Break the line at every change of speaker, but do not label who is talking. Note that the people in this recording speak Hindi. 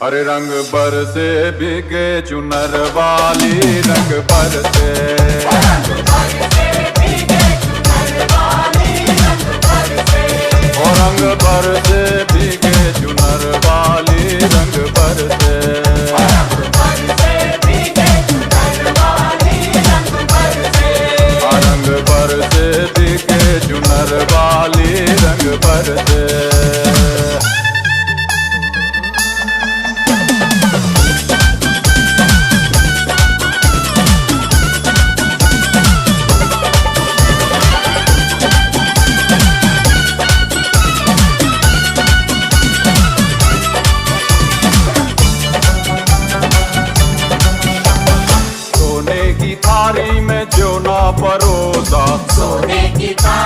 अरे रंग बरसे भीगे चुनर वाली, रंग बरसे और रंग बरसे भीगे चुनर वाली, रंग बरसे रंग बरसे भीगे चुनर वाली, रंग बरसे।
सोने की थाली में जो ना परोसा,
सोने की थाली